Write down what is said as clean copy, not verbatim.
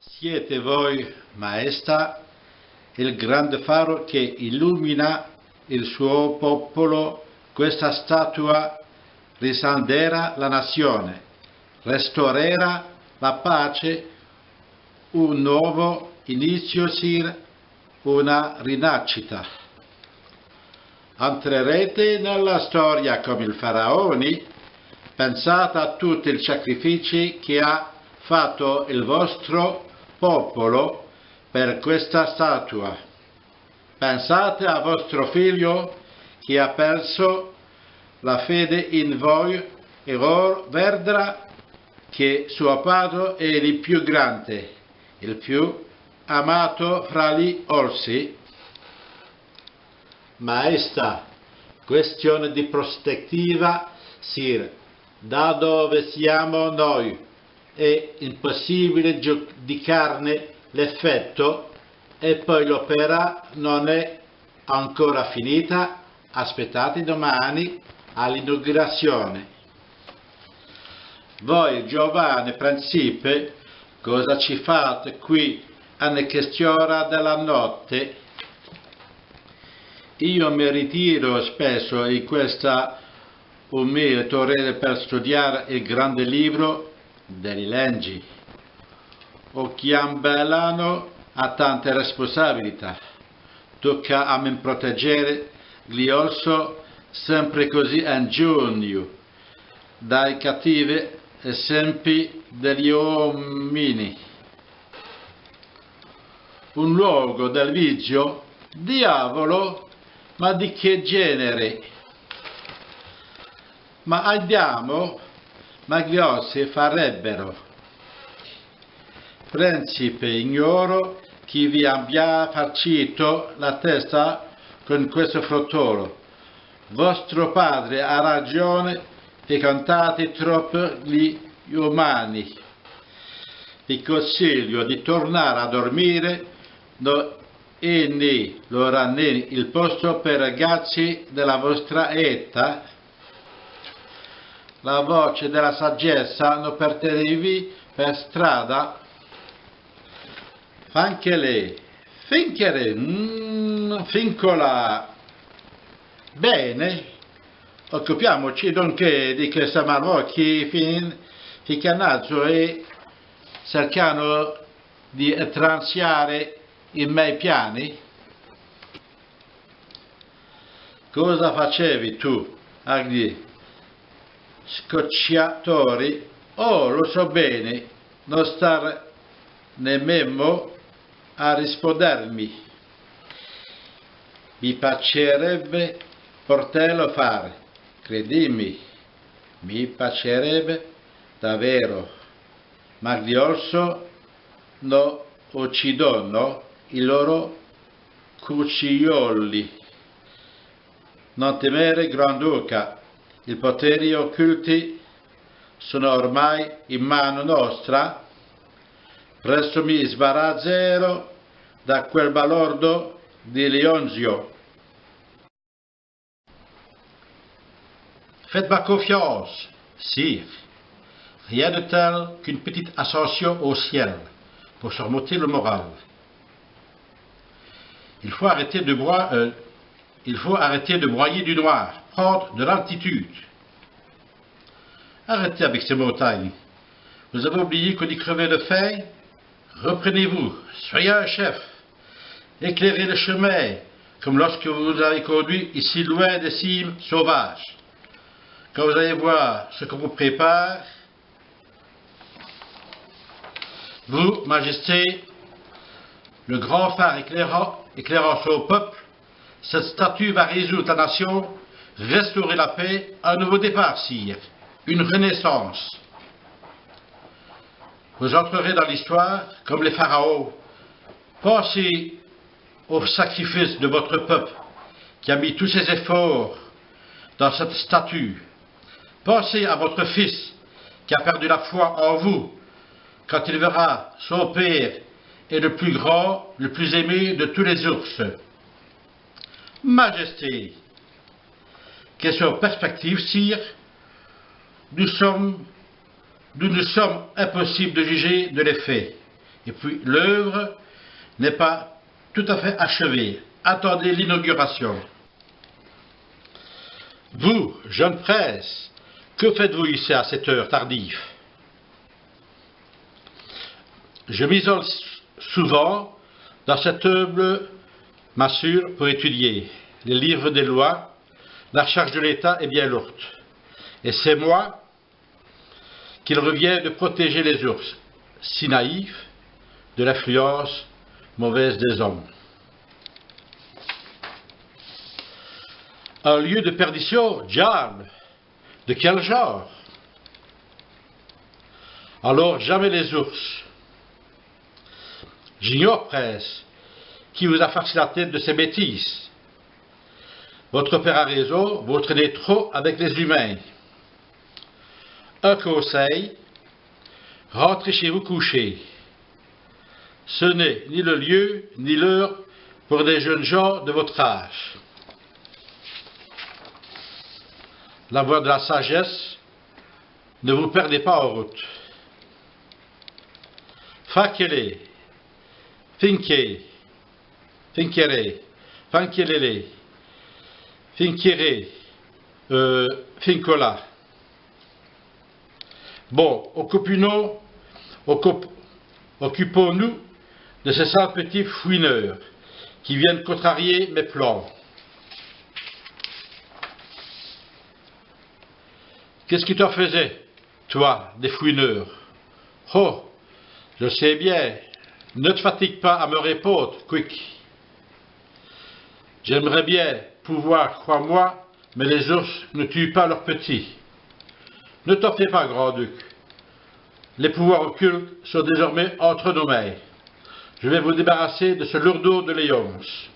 Siete voi, Maestà, il grande faro che illumina il suo popolo. Questa statua risaldrà la nazione, restaurerà la pace, un nuovo inizio, una rinascita. Entrerete nella storia come il faraoni. Pensate a tutti i sacrifici che ha fatto il vostro popolo per questa statua. Pensate a vostro figlio che ha perso la fede in voi e ora vedrà che suo padre è il più grande, il più amato fra gli orsi. Maestà, questione di prospettiva, Sir. Da dove siamo noi è impossibile giudicarne l'effetto e poi l'opera non è ancora finita. Aspettate domani all'inaugurazione. Voi, giovane principe, cosa ci fate qui a quest'ora della notte? Io mi ritiro spesso in questa umile torre per studiare il grande libro delle leggi. Occhiambellano ha tante responsabilità. Tocca a me proteggere gli orsi sempre così in giugno dai cattivi esempi degli uomini. Un luogo del vizio? Diavolo! Ma di che genere? Ma andiamo, ma gli orsi farebbero. Principe, ignoro chi vi abbia farcito la testa con questo fruttolo. Vostro padre ha ragione, vi contate troppo gli umani. Vi consiglio di tornare a dormire, e né l'ora né il posto per ragazzi della vostra età. La voce della saggezza non perdetevi per strada. Finché fincola. Bene, occupiamoci dunque di questa malocchi ficanaggio e cercano di transiare i miei piani. Cosa facevi tu agli scocciatori? Oh, lo so bene, non star nemmeno a rispondermi. Mi piacerebbe poterlo fare, credimi, mi piacerebbe davvero, ma gli orsi non uccidono i loro cuccioli. Non temere, Granduca, i poteri occulti sono ormai in mano nostra. Presto mi sbarazzerò da quel balordo di Leonzio. Faites-moi confiance, sire. Rien de tel qu'une petite ascension au ciel pour surmonter le moral. Il faut arrêter de broyer du noir, prendre de l'altitude. Arrêtez avec ces montagnes. Vous avez oublié qu'on y crevait de faim? Reprenez-vous, soyez un chef. Éclairez le chemin, comme lorsque vous nous avez conduits ici loin des cimes sauvages. Quand vous allez voir ce qu'on vous prépare, vous, Majesté, le grand phare éclairant son peuple, cette statue va résoudre la nation, restaurer la paix, un nouveau départ, sire, une renaissance. Vous entrerez dans l'histoire comme les pharaons. Pensez au sacrifice de votre peuple qui a mis tous ses efforts dans cette statue. Pensez à votre fils qui a perdu la foi en vous quand il verra son père est le plus grand, le plus aimé de tous les ours. Majesté, question perspective, sire, nous nous sommes impossible de juger de l'effet. Et puis l'œuvre n'est pas tout à fait achevée. Attendez l'inauguration. Vous, jeune presse, que faites-vous ici à cette heure tardive? Je m'isole souvent dans cette humble massure pour étudier les livres des lois. La charge de l'État est bien lourde. Et c'est moi qu'il revient de protéger les ours, si naïfs, de l'influence mauvaise des hommes. Un lieu de perdition, diable, de quel genre? Alors jamais les ours. J'ignore, prince, qui vous a farci la tête de ces bêtises. Votre père a raison, vous traînez trop avec les humains. Un conseil, rentrez chez vous coucher. Ce n'est ni le lieu, ni l'heure pour des jeunes gens de votre âge. La voie de la sagesse, ne vous perdez pas en route. Fakele, finke, finkere, fankelele, finkere, finkola. Bon, occupons-nous de ces sales petits fouineurs qui viennent contrarier mes plans. Qu'est-ce qui t'en faisait, toi, des fouineurs? Oh, je sais bien, ne te fatigue pas à me répondre, quick. J'aimerais bien pouvoir, crois-moi, mais les ours ne tuent pas leurs petits. Ne t'en fais pas, grand-duc. Les pouvoirs occultes sont désormais entre nos mains. Je vais vous débarrasser de ce lourdeau de Léonce.